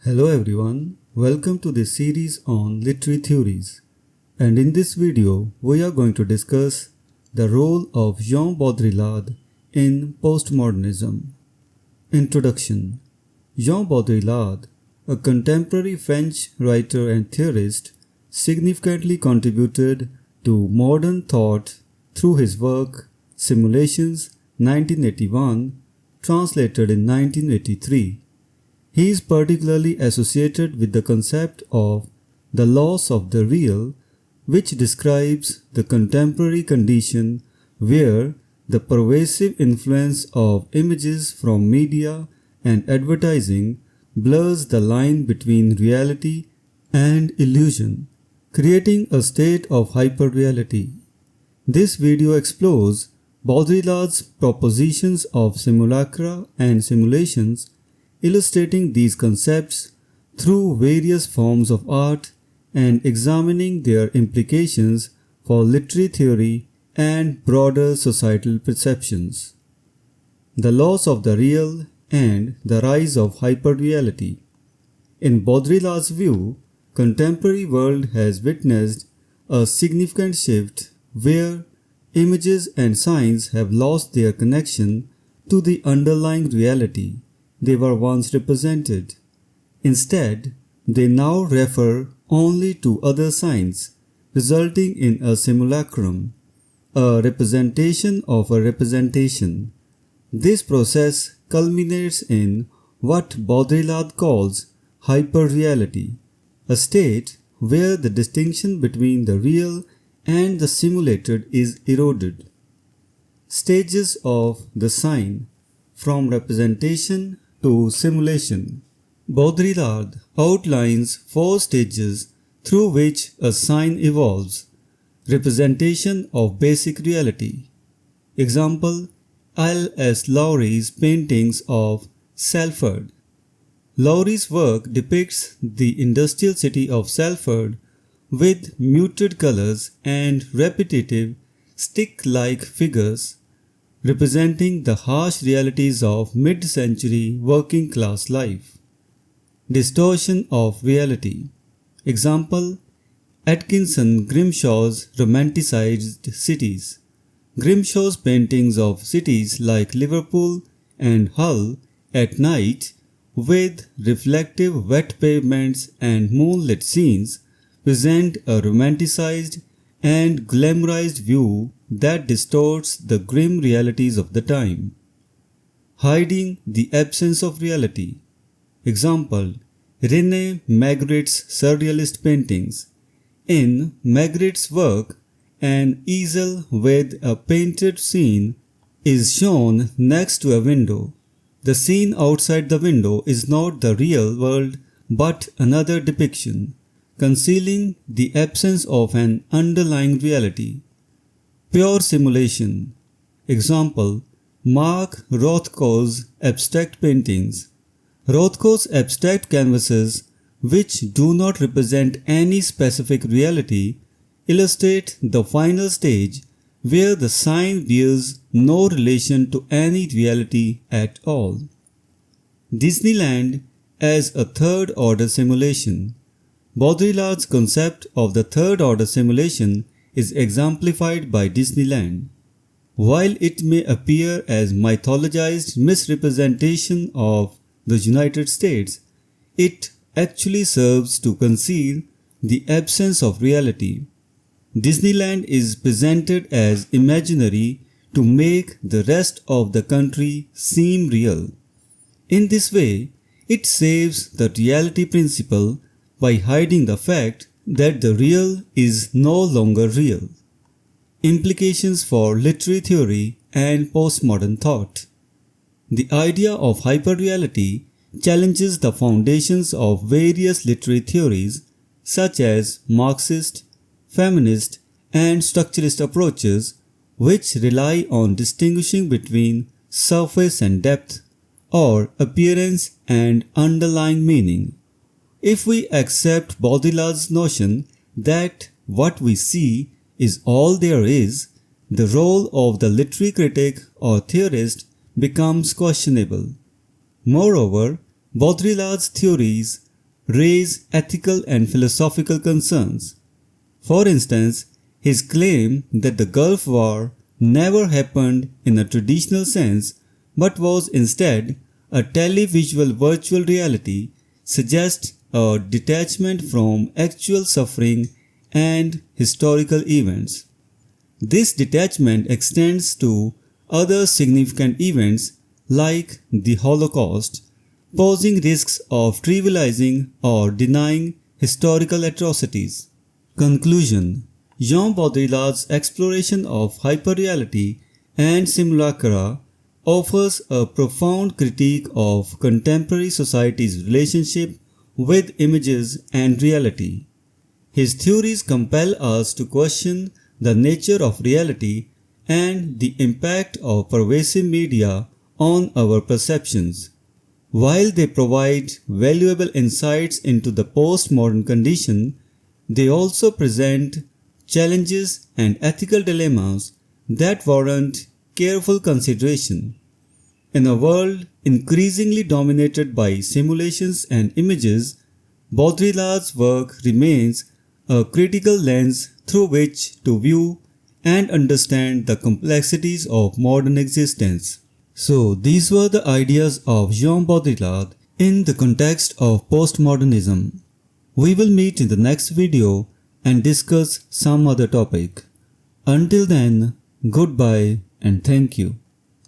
Hello everyone, welcome to this series on literary theories, and in this video we are going to discuss the role of Jean Baudrillard in postmodernism. Introduction. Jean Baudrillard, a contemporary French writer and theorist, significantly contributed to modern thought through his work Simulations 1981, translated in 1983. He is particularly associated with the concept of the loss of the real, which describes the contemporary condition where the pervasive influence of images from media and advertising blurs the line between reality and illusion, creating a state of hyperreality. This video explores Baudrillard's propositions of simulacra and simulations, illustrating these concepts through various forms of art and examining their implications for literary theory and broader societal perceptions. The loss of the real and the rise of hyperreality. In Baudrillard's view, contemporary world has witnessed a significant shift where images and signs have lost their connection to the underlying reality they were once represented. Instead, they now refer only to other signs, resulting in a simulacrum, a representation of a representation. This process culminates in what Baudrillard calls hyperreality, a state where the distinction between the real and the simulated is eroded. Stages of the sign, from representation to simulation. Baudrillard outlines 4 stages through which a sign evolves. Representation of basic reality. Example: L.S. Lowry's paintings of Salford. Lowry's work depicts the industrial city of Salford with muted colors and repetitive, stick-like figures, representing the harsh realities of mid-century working-class life. Distortion of reality. Example: Atkinson Grimshaw's romanticized cities. Grimshaw's paintings of cities like Liverpool and Hull at night, with reflective wet pavements and moonlit scenes, present a romanticized and glamorized view that distorts the grim realities of the time. Hiding the absence of reality. Example: René Magritte's surrealist paintings. In Magritte's work, an easel with a painted scene is shown next to a window. The scene outside the window is not the real world but another depiction, concealing the absence of an underlying reality. Pure simulation. Example: Mark Rothko's abstract paintings. Rothko's abstract canvases, which do not represent any specific reality, illustrate the final stage where the sign bears no relation to any reality at all. Disneyland as a third-order simulation. Baudrillard's concept of the third-order simulation is exemplified by Disneyland. While it may appear as mythologized misrepresentation of the United States, it actually serves to conceal the absence of reality. Disneyland is presented as imaginary to make the rest of the country seem real. In this way, it saves the reality principle by hiding the fact that the real is no longer real. Implications for literary theory and postmodern thought. The idea of hyperreality challenges the foundations of various literary theories such as Marxist, feminist, and structuralist approaches, which rely on distinguishing between surface and depth, or appearance and underlying meaning. If we accept Baudrillard's notion that what we see is all there is, the role of the literary critic or theorist becomes questionable. Moreover, Baudrillard's theories raise ethical and philosophical concerns. For instance, his claim that the Gulf War never happened in a traditional sense but was instead a televisual virtual reality suggests a detachment from actual suffering and historical events. This detachment extends to other significant events like the Holocaust, posing risks of trivializing or denying historical atrocities. Conclusion: Jean Baudrillard's exploration of hyperreality and simulacra offers a profound critique of contemporary society's relationship with images and reality. His theories compel us to question the nature of reality and the impact of pervasive media on our perceptions. While they provide valuable insights into the postmodern condition, they also present challenges and ethical dilemmas that warrant careful consideration. In a world increasingly dominated by simulations and images, Baudrillard's work remains a critical lens through which to view and understand the complexities of modern existence. So, these were the ideas of Jean Baudrillard in the context of postmodernism. We will meet in the next video and discuss some other topic. Until then, goodbye and thank you.